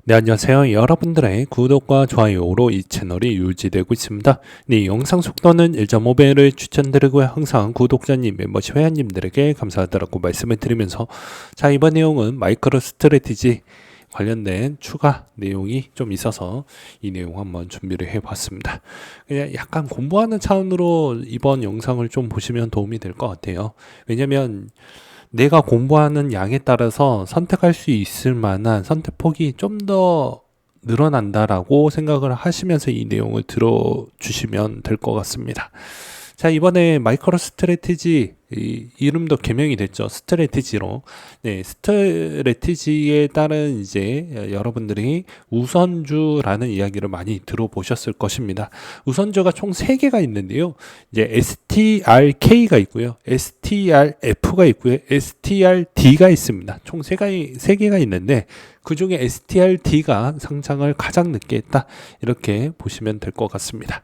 네, 안녕하세요. 여러분들의 구독과 좋아요로 이 채널이 유지되고 있습니다. 네, 영상 속도는 1.5배를 추천드리고요. 항상 구독자님, 멤버십 회원님들에게 감사하다고 말씀을 드리면서 자, 이번 내용은 마이크로 스트래티지 관련된 추가 내용이 좀 있어서 이 내용 한번 준비를 해봤습니다. 그냥 약간 공부하는 차원으로 이번 영상을 좀 보시면 도움이 될 것 같아요. 왜냐면 내가 공부하는 양에 따라서 선택할 수 있을 만한 선택폭이 좀 더 늘어난다라고 생각을 하시면서 이 내용을 들어주시면 될 것 같습니다. 자, 이번에 마이크로 스트래티지 이름도 개명이 됐죠. 스트래티지로. 네, 스트래티지에 따른 이제 여러분들이 우선주라는 이야기를 많이 들어보셨을 것입니다. 우선주가 총 3개가 있는데요. 이제 STRK가 있고요. STRF가 있고요. STRD가 있습니다. 총 3개가 있는데 그 중에 STRD가 상장을 가장 늦게 했다. 이렇게 보시면 될 것 같습니다.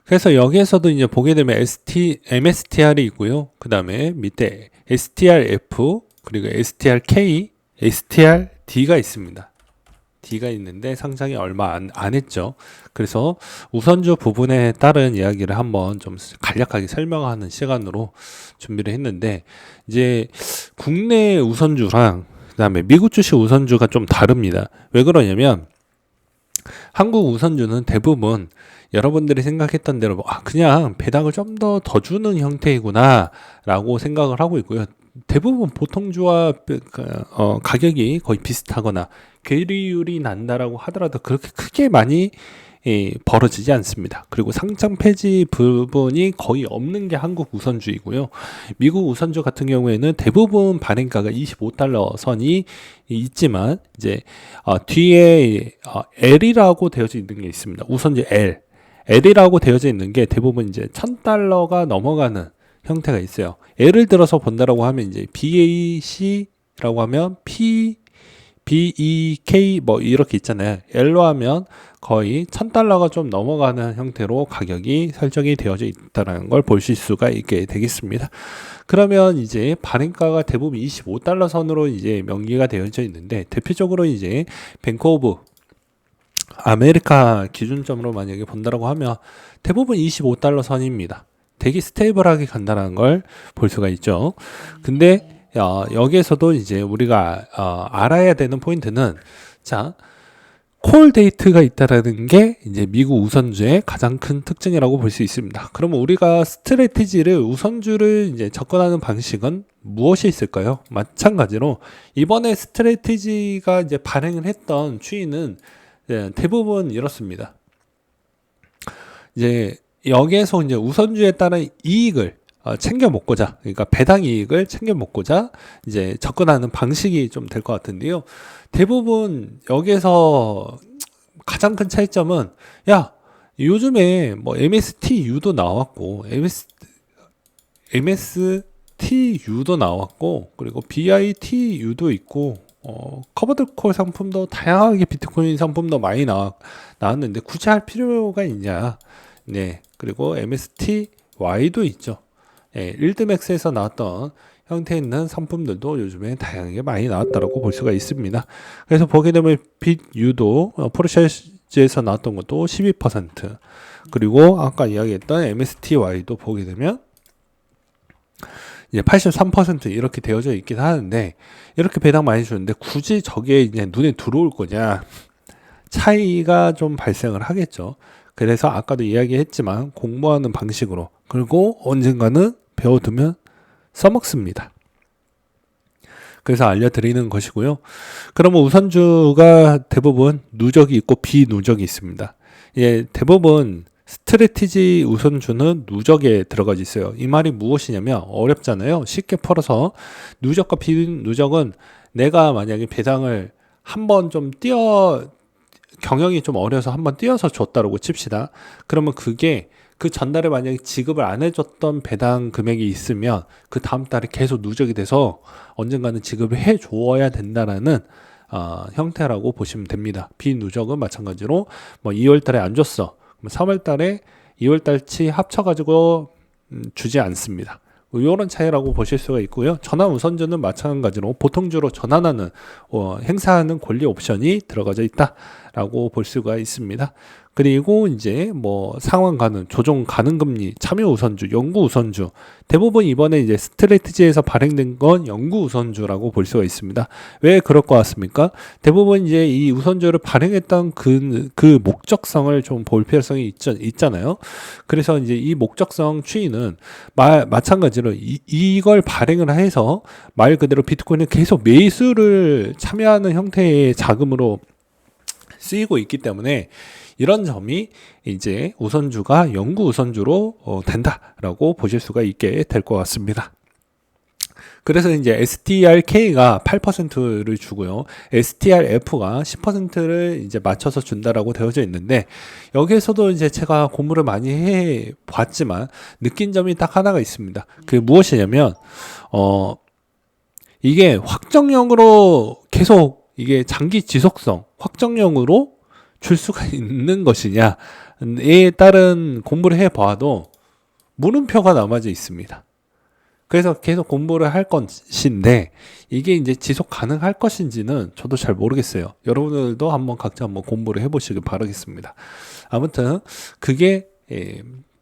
그래서 여기에서도 이제 보게 되면 MSTR이 있고요. 그 다음에 밑에 STRF, 그리고 STRK, STRD가 있습니다. D가 있는데 상장이 얼마 안 했죠. 그래서 우선주 부분에 따른 이야기를 한번 좀 간략하게 설명하는 시간으로 준비를 했는데, 이제 국내 우선주랑 그 다음에 미국 주식 우선주가 좀 다릅니다. 왜 그러냐면 한국 우선주는 대부분 여러분들이 생각했던 대로 그냥 배당을 좀 더 주는 형태이구나 라고 생각을 하고 있고요. 대부분 보통주와 가격이 거의 비슷하거나 괴리율이 난다라고 하더라도 그렇게 크게 많이 벌어지지 않습니다. 그리고 상장 폐지 부분이 거의 없는 게 한국 우선주이고요. 미국 우선주 같은 경우에는 대부분 발행가가 25달러 선이 있지만 이제 뒤에 L이라고 되어져 있는 게 있습니다. 우선주 L이라고 되어져 있는 게 대부분 이제 1000달러가 넘어가는 형태가 있어요. 예를 들어서 본다라고 하면 이제 BAC라고 하면 BEK 뭐 이렇게 있잖아요. L로 하면 거의 1000달러가 좀 넘어가는 형태로 가격이 설정이 되어져 있다는 걸 보실 수가 있게 되겠습니다. 그러면 이제 발행가가 대부분 25달러 선으로 이제 명기가 되어져 있는데, 대표적으로 이제 뱅크 오브 아메리카 기준점으로 만약에 본다라고 하면 대부분 25달러 선입니다. 되게 스테이블하게 간다는 걸 볼 수가 있죠. 근데 여기에서도 이제 우리가 알아야 되는 포인트는, 자, 콜 데이트가 있다라는 게 이제 미국 우선주의 가장 큰 특징이라고 볼 수 있습니다. 그러면 우리가 스트래티지를 우선주를 이제 접근하는 방식은 무엇이 있을까요? 마찬가지로 이번에 스트래티지가 이제 발행을 했던 추이는 대부분 이렇습니다. 이제 여기에서 이제 우선주에 따른 이익을 챙겨 먹고자, 그러니까 배당 이익을 챙겨 먹고자 이제 접근하는 방식이 좀 될 것 같은데요. 대부분 여기에서 가장 큰 차이점은, 요즘에 뭐 MSTU도 나왔고, MSTU도 나왔고, 그리고 BITU도 있고, 커버드 콜 상품도 다양하게 비트코인 상품도 많이 나왔는데 굳이 할 필요가 있냐? 네. 그리고 MSTY도 있죠. 일드맥스에서 나왔던 형태에 있는 상품들도 요즘에 다양하게 많이 나왔다고 볼 수가 있습니다. 그래서 보게 되면 빗유도 포르쉐에서 나왔던 것도 12%, 그리고 아까 이야기했던 MSTY도 보게 되면 이제 83% 이렇게 되어져 있긴 하는데, 이렇게 배당 많이 주는데 굳이 저게 이제 눈에 들어올 거냐? 차이가 좀 발생을 하겠죠. 그래서 아까도 이야기했지만 공부하는 방식으로, 그리고 언젠가는 배워두면 써먹습니다. 그래서 알려드리는 것이고요. 그러면 우선주가 대부분 누적이 있고 비누적이 있습니다. 대부분 스트래티지 우선주는 누적에 들어가 있어요. 이 말이 무엇이냐면 어렵잖아요. 쉽게 풀어서 누적과 비누적은, 내가 만약에 배당을 한번 좀 경영이 좀 어려서 한번 띄어서 줬다라고 칩시다. 그러면 그게 그 전달에 만약에 지급을 안 해줬던 배당 금액이 있으면 그 다음 달에 계속 누적이 돼서 언젠가는 지급을 해 줘야 된다라는 형태라고 보시면 됩니다. 비누적은 마찬가지로 뭐 2월 달에 안 줬어. 3월 달에 2월 달치 합쳐가지고 주지 않습니다. 이런 차이라고 보실 수가 있고요. 전환 우선주는 마찬가지로 보통주로 전환하는 행사하는 권리 옵션이 들어가져 있다라고 볼 수가 있습니다. 그리고 이제 뭐 상환 가능, 조정 가능 금리, 참여 우선주, 영구 우선주, 대부분 이번에 이제 스트레이트지에서 발행된 건 영구 우선주라고 볼 수가 있습니다. 왜 그럴 것 같습니까? 대부분 이제 이 우선주를 발행했던 그 목적성을 좀 볼 필요성이 있잖아요. 그래서 이제 이 목적성 추이는 마찬가지로 이걸 발행을 해서 말 그대로 비트코인은 계속 매수를 참여하는 형태의 자금으로 쓰이고 있기 때문에 이런 점이 이제 우선주가 영구 우선주로 된다라고 보실 수가 있게 될 것 같습니다. 그래서 이제 STRK가 8%를 주고요. STRF가 10%를 이제 맞춰서 준다라고 되어져 있는데, 여기에서도 이제 제가 공부를 많이 해 봤지만 느낀 점이 딱 하나가 있습니다. 그게 무엇이냐면 이게 확정형으로 계속 이게 장기 지속성 확정형으로 줄 수가 있는 것이냐에 따른 공부를 해 봐도 물음표가 남아져 있습니다. 그래서 계속 공부를 할 것인데 이게 이제 지속 가능할 것인지는 저도 잘 모르겠어요. 여러분들도 한번 각자 한번 공부를 해보시길 바라겠습니다. 아무튼 그게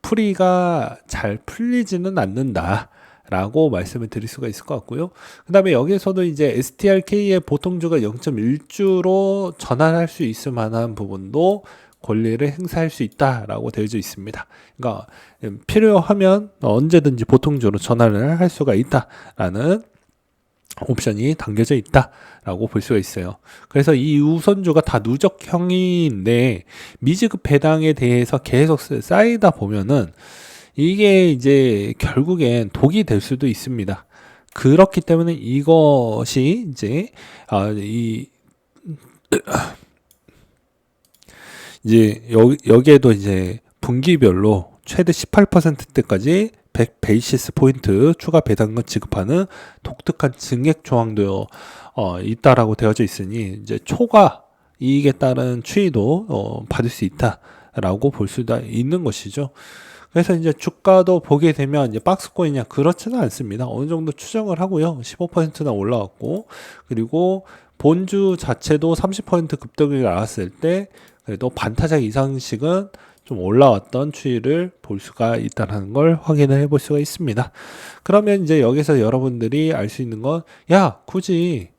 풀이가 잘 풀리지는 않는다 라고 말씀을 드릴 수가 있을 것 같고요. 그 다음에 여기에서도 이제 STRK의 보통주가 0.1주로 전환할 수 있을 만한 부분도 권리를 행사할 수 있다라고 되어져 있습니다. 그러니까 필요하면 언제든지 보통주로 전환을 할 수가 있다라는 옵션이 담겨져 있다라고 볼 수가 있어요. 그래서 이 우선주가 다 누적형인데 미지급 배당에 대해서 계속 쌓이다 보면은 이게 이제 결국엔 독이 될 수도 있습니다. 그렇기 때문에 이것이 이제 이제 여기에도 이제 분기별로 최대 18%대까지 100 베이시스 포인트 추가 배당금 지급하는 독특한 증액 조항도 있다라고 되어져 있으니 이제 초과 이익에 따른 추이도 받을 수 있다라고 볼 수가 있는 것이죠. 그래서 이제 주가도 보게 되면 이제 박스코인이냐 그렇지는 않습니다. 어느 정도 추정을 하고요. 15%나 올라왔고, 그리고 본주 자체도 30% 급등이 나왔을 때 그래도 반타작 이상씩은 좀 올라왔던 추이를 볼 수가 있다는 걸 확인을 해볼 수가 있습니다. 그러면 이제 여기서 여러분들이 알 수 있는 건, 야, 굳이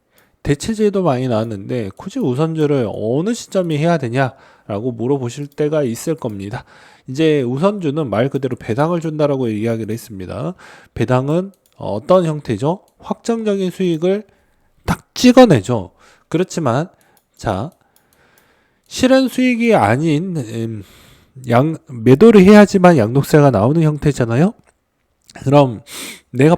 대체제도 많이 나왔는데 굳이 우선주를 어느 시점에 해야 되냐라고 물어보실 때가 있을 겁니다. 이제 우선주는 말 그대로 배당을 준다라고 이야기를 했습니다. 배당은 어떤 형태죠? 확정적인 수익을 딱 찍어내죠. 그렇지만 자, 실현 수익이 아닌 매도를 해야지만 양도세가 나오는 형태잖아요. 그럼 내가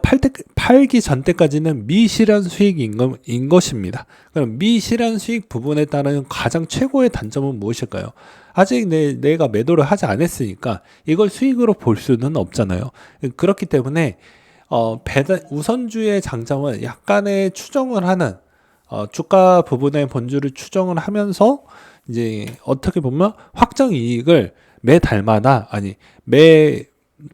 팔기 전 때까지는 미실현 수익인 것입니다. 그럼 미실현 수익 부분에 따른 가장 최고의 단점은 무엇일까요? 아직 내가 매도를 하지 않았으니까 이걸 수익으로 볼 수는 없잖아요. 그렇기 때문에 우선주의 장점은 약간의 추정을 하는 주가 부분의 본주를 추정을 하면서 이제 어떻게 보면 확정 이익을 매 달마다 매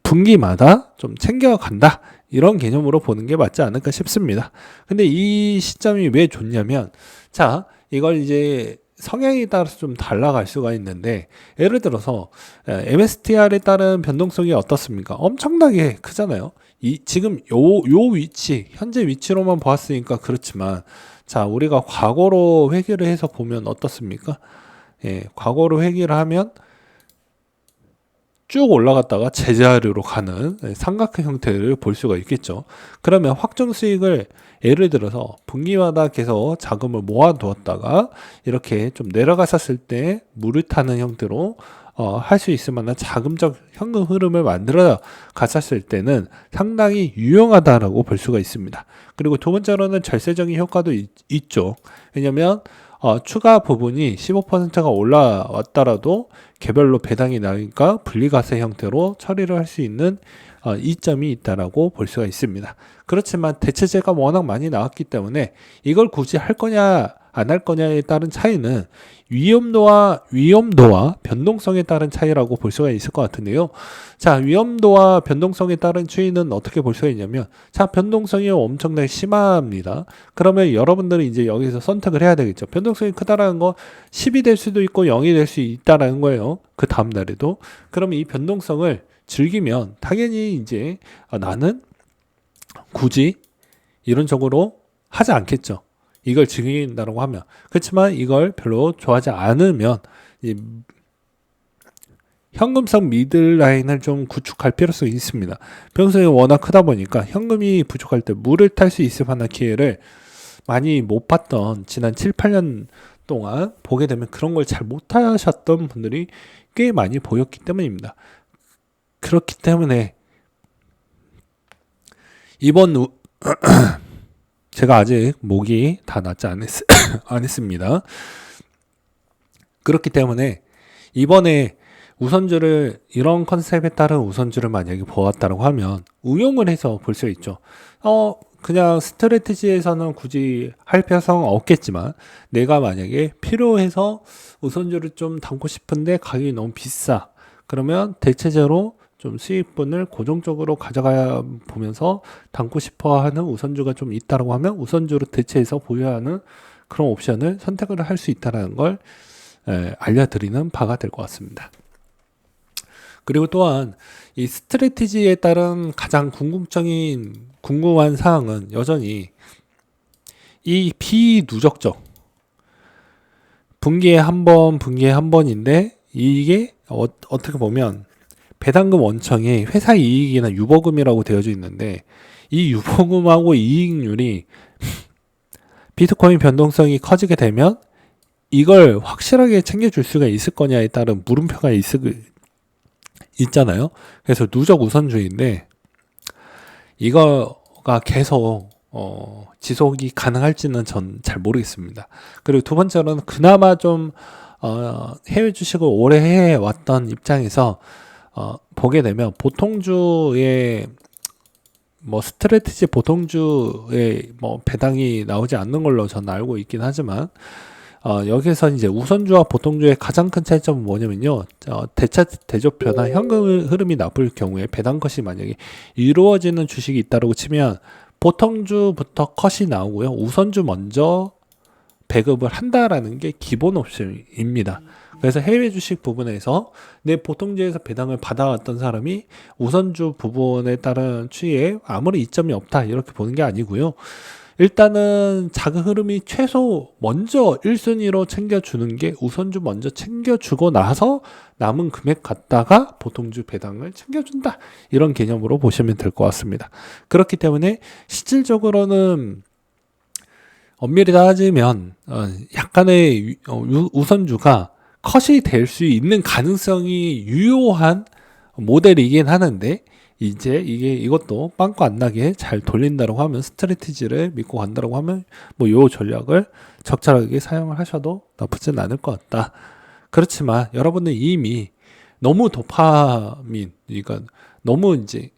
분기마다 좀 챙겨간다, 이런 개념으로 보는 게 맞지 않을까 싶습니다. 근데 이 시점이 왜 좋냐면, 자, 이걸 이제 성향에 따라서 좀 달라갈 수가 있는데, 예를 들어서 MSTR에 따른 변동성이 어떻습니까? 엄청나게 크잖아요. 지금 요 위치, 현재 위치로만 보았으니까 그렇지만, 자, 우리가 과거로 회귀를 해서 보면 어떻습니까? 예, 과거로 회귀를 하면 쭉 올라갔다가 제자리로 가는 삼각형 형태를 볼 수가 있겠죠. 그러면 확정 수익을 예를 들어서 분기마다 계속 자금을 모아두었다가 이렇게 좀 내려갔었을 때 물을 타는 형태로 할 수 있을 만한 자금적 현금 흐름을 만들어 갔었을 때는 상당히 유용하다라고 볼 수가 있습니다. 그리고 두 번째로는 절세적인 효과도 있죠. 왜냐하면 추가 부분이 15%가 올라왔더라도 개별로 배당이 나니까 분리과세 형태로 처리를 할 수 있는 이점이 있다라고 볼 수가 있습니다. 그렇지만 대체제가 워낙 많이 나왔기 때문에 이걸 굳이 할 거냐 안 할 거냐에 따른 차이는 위험도와 변동성에 따른 차이라고 볼 수가 있을 것 같은데요. 자, 위험도와 변동성에 따른 추이는 어떻게 볼 수가 있냐면, 자, 변동성이 엄청나게 심합니다. 그러면 여러분들은 이제 여기서 선택을 해야 되겠죠. 변동성이 크다라는 거 10이 될 수도 있고 0이 될 수 있다라는 거예요. 그 다음 날에도. 그러면 이 변동성을 즐기면 당연히 이제 나는 굳이 이런 쪽으로 하지 않겠죠. 이걸 즐긴다고 하면. 그렇지만 이걸 별로 좋아하지 않으면 현금성 미들라인을 좀 구축할 필요성이 있습니다. 변동성이 워낙 크다 보니까 현금이 부족할 때 물을 탈 수 있을 만한 기회를 많이 못 봤던 지난 7, 8년 동안 보게 되면 그런 걸 잘 못하셨던 분들이 꽤 많이 보였기 때문입니다. 그렇기 때문에 이번 제가 아직 목이 다 낫지 않았습니다. 그렇기 때문에 이번에 우선주를 이런 컨셉에 따른 우선주를 만약에 보았다고 하면 응용을 해서 볼 수 있죠. 그냥 스트래티지에서는 굳이 할 필요성은 없겠지만 내가 만약에 필요해서 우선주를 좀 담고 싶은데 가격이 너무 비싸. 그러면 대체적으로 좀 수익분을 고정적으로 가져가 보면서 담고 싶어 하는 우선주가 좀 있다고 하면 우선주로 대체해서 보유하는 그런 옵션을 선택을 할 수 있다는 걸 알려드리는 바가 될 것 같습니다. 그리고 또한 이 스트래티지에 따른 가장 궁금한 사항은 여전히 이 비누적적 분기에 한 번인데 이게 어떻게 보면 배당금 원청에 회사 이익이나 유보금이라고 되어져 있는데 이 유보금하고 이익률이 비트코인 변동성이 커지게 되면 이걸 확실하게 챙겨줄 수가 있을 거냐에 따른 물음표가 있잖아요. 그래서 누적 우선주의인데 이거가 계속 지속이 가능할지는 전 잘 모르겠습니다. 그리고 두 번째로는 그나마 좀 해외 주식을 오래 해왔던 입장에서 보게 되면 보통주의 스트래티지 보통주의 배당이 나오지 않는 걸로 저는 알고 있긴 하지만 여기서 이제 우선주와 보통주의 가장 큰 차이점은 뭐냐면요. 대접 변화 현금 흐름이 나쁠 경우에 배당 컷이 만약에 이루어지는 주식이 있다고 치면 보통주부터 컷이 나오고요. 우선주 먼저 배급을 한다라는 게 기본 옵션입니다. 그래서 해외 주식 부분에서 내 보통주에서 배당을 받아왔던 사람이 우선주 부분에 따른 추이에 아무리 이점이 없다 이렇게 보는 게 아니고요. 일단은 자금 흐름이 최소 먼저 1순위로 챙겨주는 게 우선주 먼저 챙겨주고 나서 남은 금액 갖다가 보통주 배당을 챙겨준다. 이런 개념으로 보시면 될 것 같습니다. 그렇기 때문에 실질적으로는 엄밀히 따지면 약간의 우선주가 컷이 될 수 있는 가능성이 유효한 모델이긴 하는데 이제 이것도 빵꾸 안 나게 잘 돌린다고 하면 스트래티지를 믿고 간다고 하면 요 전략을 적절하게 사용을 하셔도 나쁘진 않을 것 같다. 그렇지만 여러분은 이미 너무 도파민, 그러니까 너무 이제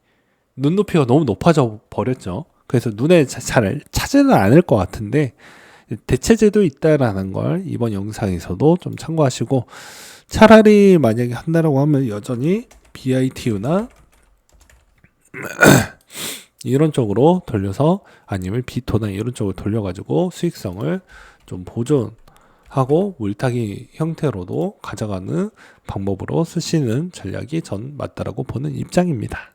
눈높이가 너무 높아져 버렸죠. 그래서 눈에 잘 차지는 않을 것 같은데 대체제도 있다라는 걸 이번 영상에서도 좀 참고하시고 차라리 만약에 한다라고 하면 여전히 BITU나 이런 쪽으로 돌려서 아니면 비토나 이런 쪽으로 돌려가지고 수익성을 좀 보존하고 물타기 형태로도 가져가는 방법으로 쓰시는 전략이 전 맞다라고 보는 입장입니다.